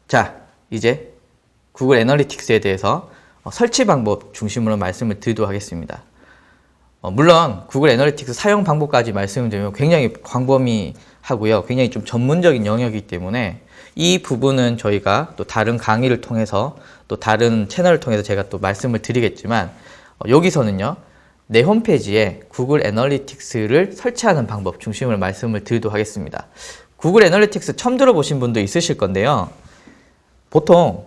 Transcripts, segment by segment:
자, 이제 구글 애널리틱스에 대해서 설치 방법 중심으로 말씀을 드리도록 하겠습니다. 물론 구글 애널리틱스 사용 방법까지 말씀드리면 굉장히 광범위하고요. 굉장히 좀 전문적인 영역이기 때문에 이 부분은 저희가 또 다른 강의를 통해서 또 다른 채널을 통해서 제가 또 말씀을 드리겠지만 여기서는요. 내 홈페이지에 구글 애널리틱스를 설치하는 방법 중심으로 말씀을 드리도록 하겠습니다. 구글 애널리틱스 처음 들어보신 분도 있으실 건데요. 보통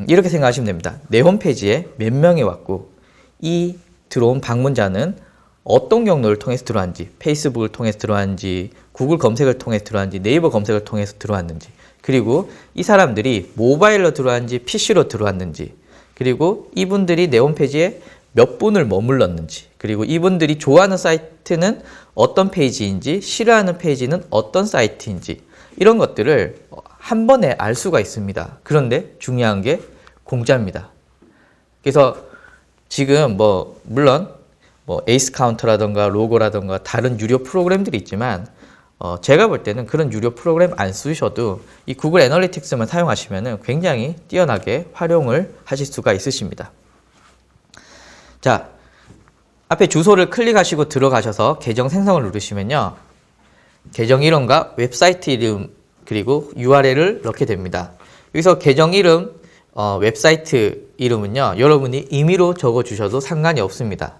이렇게 생각하시면 됩니다. 내 홈페이지에 몇 명이 왔고 이 들어온 방문자는 어떤 경로를 통해서 들어왔는지, 페이스북을 통해서 들어왔는지, 구글 검색을 통해서 들어왔는지, 네이버 검색을 통해서 들어왔는지, 그리고 이 사람들이 모바일로 들어왔는지 PC로 들어왔는지, 그리고 이분들이 내 홈페이지에 몇 분을 머물렀는지, 그리고 이분들이 좋아하는 사이트는 어떤 페이지인지, 싫어하는 페이지는 어떤 사이트인지, 이런 것들을 한 번에 알 수가 있습니다. 그런데 중요한 게 공짜입니다. 그래서 지금 물론 에이스 카운터라던가 로고라던가 다른 유료 프로그램들이 있지만 제가 볼 때는 그런 유료 프로그램 안 쓰셔도 이 구글 애널리틱스만 사용하시면 굉장히 뛰어나게 활용을 하실 수가 있으십니다. 자, 앞에 주소를 클릭하시고 들어가셔서 계정 생성을 누르시면요. 계정 이름과 웹사이트 이름 그리고 URL을 넣게 됩니다. 여기서 계정 이름, 웹사이트 이름은요. 여러분이 임의로 적어주셔도 상관이 없습니다.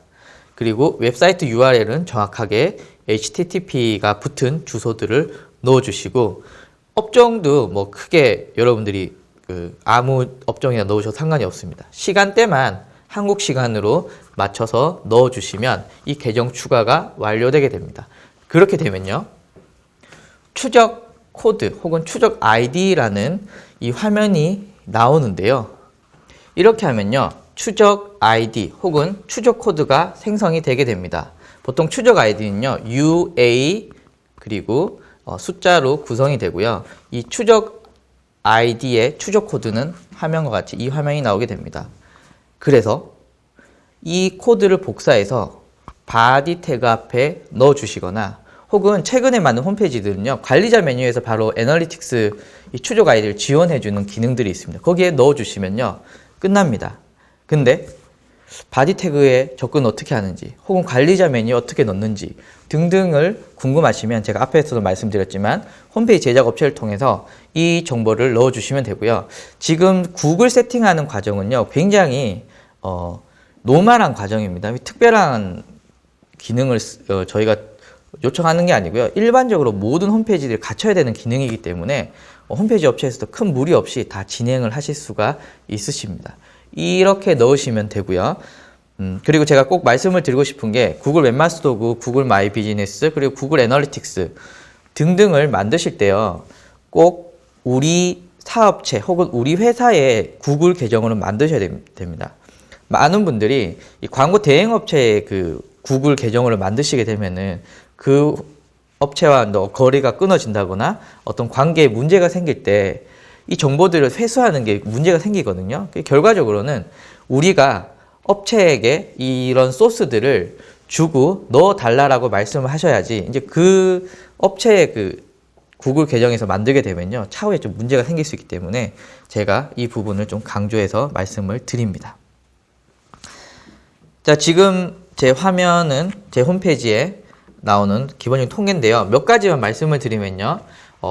그리고 웹사이트 URL은 정확하게 HTTP가 붙은 주소들을 넣어주시고 업종도 크게 여러분들이 아무 업종이나 넣으셔도 상관이 없습니다. 시간대만 한국 시간으로 맞춰서 넣어주시면 이 계정 추가가 완료되게 됩니다. 그렇게 되면요. 추적 코드 혹은 추적 아이디라는 이 화면이 나오는데요. 이렇게 하면요. 추적 아이디 혹은 추적 코드가 생성이 되게 됩니다. 보통 추적 아이디는요. UA 그리고 숫자로 구성이 되고요. 이 추적 아이디의 추적 코드는 화면과 같이 이 화면이 나오게 됩니다. 그래서 이 코드를 복사해서 바디 태그 앞에 넣어 주시거나 혹은 최근에 많은 홈페이지들은요. 관리자 메뉴에서 바로 애널리틱스 이 추적 아이디를 지원해 주는 기능들이 있습니다. 거기에 넣어 주시면요. 끝납니다. 근데 바디 태그에 접근 어떻게 하는지 혹은 관리자 메뉴에 어떻게 넣는지 등등을 궁금하시면 제가 앞에서도 말씀드렸지만 홈페이지 제작 업체를 통해서 이 정보를 넣어 주시면 되고요. 지금 구글 세팅하는 과정은요. 굉장히 노멀한 과정입니다. 특별한 기능을 저희가 요청하는 게 아니고요. 일반적으로 모든 홈페이지들이 갖춰야 되는 기능이기 때문에 홈페이지 업체에서도 큰 무리 없이 다 진행을 하실 수가 있으십니다. 이렇게 넣으시면 되고요. 그리고 제가 꼭 말씀을 드리고 싶은 게 구글 웹마스터 도구, 구글 마이 비즈니스, 그리고 구글 애널리틱스 등등을 만드실 때요. 꼭 우리 사업체 혹은 우리 회사의 구글 계정으로 만드셔야 됩니다. 많은 분들이 이 광고 대행업체의 구글 계정으로 만드시게 되면은 그 업체와 거래가 끊어진다거나 어떤 관계에 문제가 생길 때 이 정보들을 회수하는 게 문제가 생기거든요. 결과적으로는 우리가 업체에게 이런 소스들을 주고 넣어달라고 말씀을 하셔야지 이제 그 업체의 구글 계정에서 만들게 되면요. 차후에 좀 문제가 생길 수 있기 때문에 제가 이 부분을 좀 강조해서 말씀을 드립니다. 자, 지금 제 화면은 제 홈페이지에 나오는 기본적인 통계인데요. 몇 가지만 말씀을 드리면요.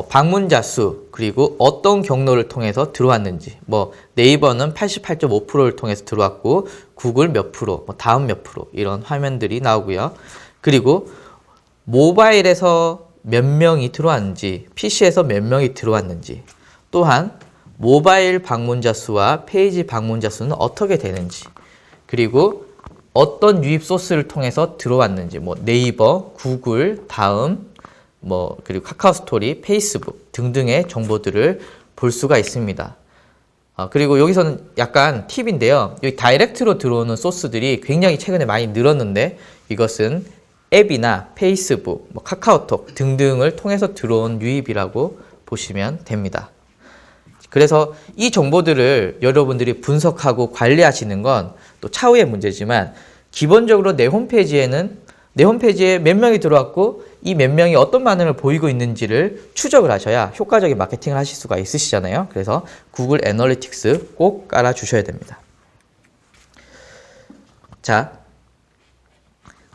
방문자 수, 그리고 어떤 경로를 통해서 들어왔는지, 네이버는 88.5%를 통해서 들어왔고, 구글 몇 프로, 다음 몇 프로, 이런 화면들이 나오고요. 그리고 모바일에서 몇 명이 들어왔는지, PC에서 몇 명이 들어왔는지, 또한 모바일 방문자 수와 페이지 방문자 수는 어떻게 되는지, 그리고 어떤 유입 소스를 통해서 들어왔는지, 네이버, 구글, 다음, 그리고 카카오 스토리, 페이스북 등등의 정보들을 볼 수가 있습니다. 그리고 여기서는 약간 팁인데요. 여기 다이렉트로 들어오는 소스들이 굉장히 최근에 많이 늘었는데 이것은 앱이나 페이스북, 카카오톡 등등을 통해서 들어온 유입이라고 보시면 됩니다. 그래서 이 정보들을 여러분들이 분석하고 관리하시는 건 또 차후의 문제지만 기본적으로 내 홈페이지에 몇 명이 들어왔고 이 몇 명이 어떤 반응을 보이고 있는지를 추적을 하셔야 효과적인 마케팅을 하실 수가 있으시잖아요. 그래서 구글 애널리틱스 꼭 깔아주셔야 됩니다. 자,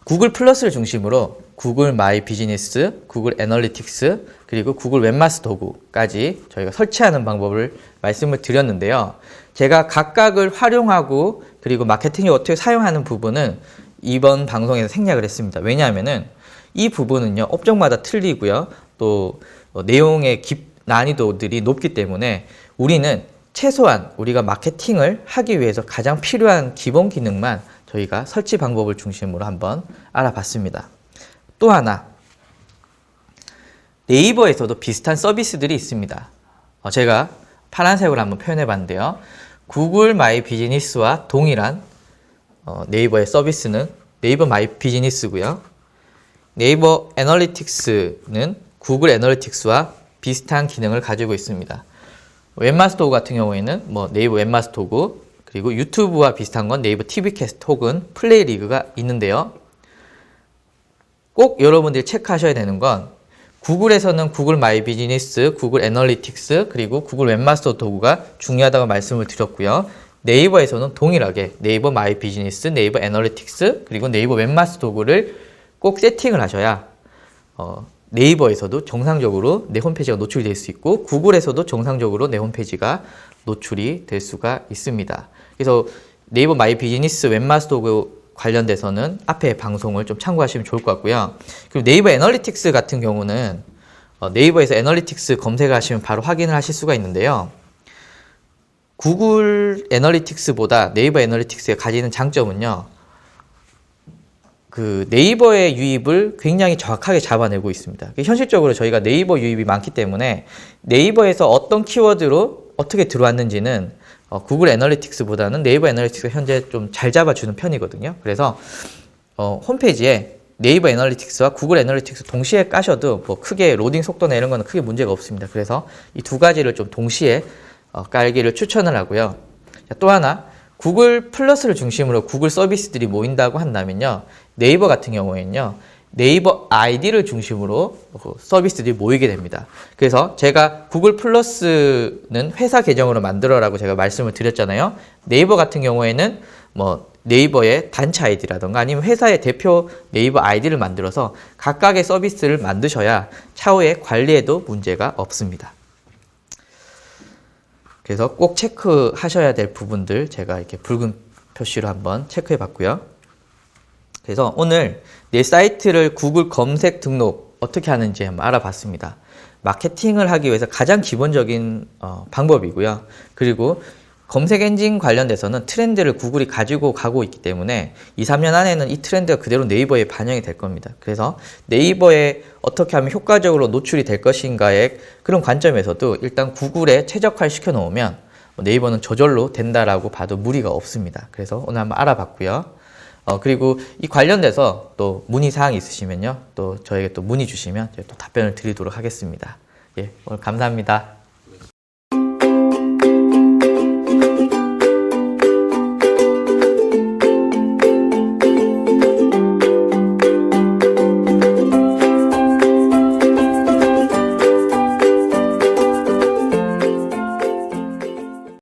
구글 플러스를 중심으로 구글 마이 비즈니스, 구글 애널리틱스, 그리고 구글 웹마스터 도구까지 저희가 설치하는 방법을 말씀을 드렸는데요. 제가 각각을 활용하고 그리고 마케팅에 어떻게 사용하는 부분은 이번 방송에서 생략을 했습니다. 왜냐하면은 이 부분은요, 업종마다 틀리고요. 또 내용의 난이도들이 높기 때문에 우리는 최소한 우리가 마케팅을 하기 위해서 가장 필요한 기본 기능만 저희가 설치 방법을 중심으로 한번 알아봤습니다. 또 하나, 네이버에서도 비슷한 서비스들이 있습니다. 제가 파란색으로 한번 표현해 봤는데요. 구글 마이 비즈니스와 동일한 네이버의 서비스는 네이버 마이 비즈니스고요. 네이버 애널리틱스는 구글 애널리틱스와 비슷한 기능을 가지고 있습니다. 웹마스터 도구 같은 경우에는 네이버 웹마스터 도구, 그리고 유튜브와 비슷한 건 네이버 TV 캐스트 혹은 플레이 리그가 있는데요. 꼭 여러분들이 체크하셔야 되는 건 구글에서는 구글 마이 비즈니스, 구글 애널리틱스, 그리고 구글 웹마스터 도구가 중요하다고 말씀을 드렸고요. 네이버에서는 동일하게 네이버 마이 비즈니스, 네이버 애널리틱스, 그리고 네이버 웹마스터 도구를 꼭 세팅을 하셔야 네이버에서도 정상적으로 내 홈페이지가 노출이 될 수 있고 구글에서도 정상적으로 내 홈페이지가 노출이 될 수가 있습니다. 그래서 네이버 마이 비즈니스, 웹마스터 도구 관련돼서는 앞에 방송을 좀 참고하시면 좋을 것 같고요. 그리고 네이버 애널리틱스 같은 경우는 네이버에서 애널리틱스 검색하시면 바로 확인을 하실 수가 있는데요. 구글 애널리틱스보다 네이버 애널리틱스가 가지는 장점은요. 그 네이버의 유입을 굉장히 정확하게 잡아내고 있습니다. 현실적으로 저희가 네이버 유입이 많기 때문에 네이버에서 어떤 키워드로 어떻게 들어왔는지는 구글 애널리틱스보다는 네이버 애널리틱스가 현재 좀 잘 잡아주는 편이거든요. 그래서 홈페이지에 네이버 애널리틱스와 구글 애널리틱스 동시에 까셔도 크게 로딩 속도나 이런 거는 크게 문제가 없습니다. 그래서 이 두 가지를 좀 동시에 깔기를 추천을 하고요. 또 하나, 구글 플러스를 중심으로 구글 서비스들이 모인다고 한다면요. 네이버 같은 경우에는요. 네이버 아이디를 중심으로 서비스들이 모이게 됩니다. 그래서 제가 구글 플러스는 회사 계정으로 만들어라고 제가 말씀을 드렸잖아요. 네이버 같은 경우에는 네이버의 단체 아이디라던가 아니면 회사의 대표 네이버 아이디를 만들어서 각각의 서비스를 만드셔야 차후에 관리에도 문제가 없습니다. 그래서 꼭 체크하셔야 될 부분들 제가 이렇게 붉은 표시로 한번 체크해 봤고요. 그래서 오늘 내 사이트를 구글 검색 등록 어떻게 하는지 한번 알아봤습니다. 마케팅을 하기 위해서 가장 기본적인 방법이고요. 그리고 검색 엔진 관련돼서는 트렌드를 구글이 가지고 가고 있기 때문에 2, 3년 안에는 이 트렌드가 그대로 네이버에 반영이 될 겁니다. 그래서 네이버에 어떻게 하면 효과적으로 노출이 될 것인가의 그런 관점에서도 일단 구글에 최적화를 시켜 놓으면 네이버는 저절로 된다라고 봐도 무리가 없습니다. 그래서 오늘 한번 알아봤고요. 그리고 이 관련돼서 또 문의사항이 있으시면요. 또 저에게 또 문의 주시면 제가 또 답변을 드리도록 하겠습니다. 예, 오늘 감사합니다.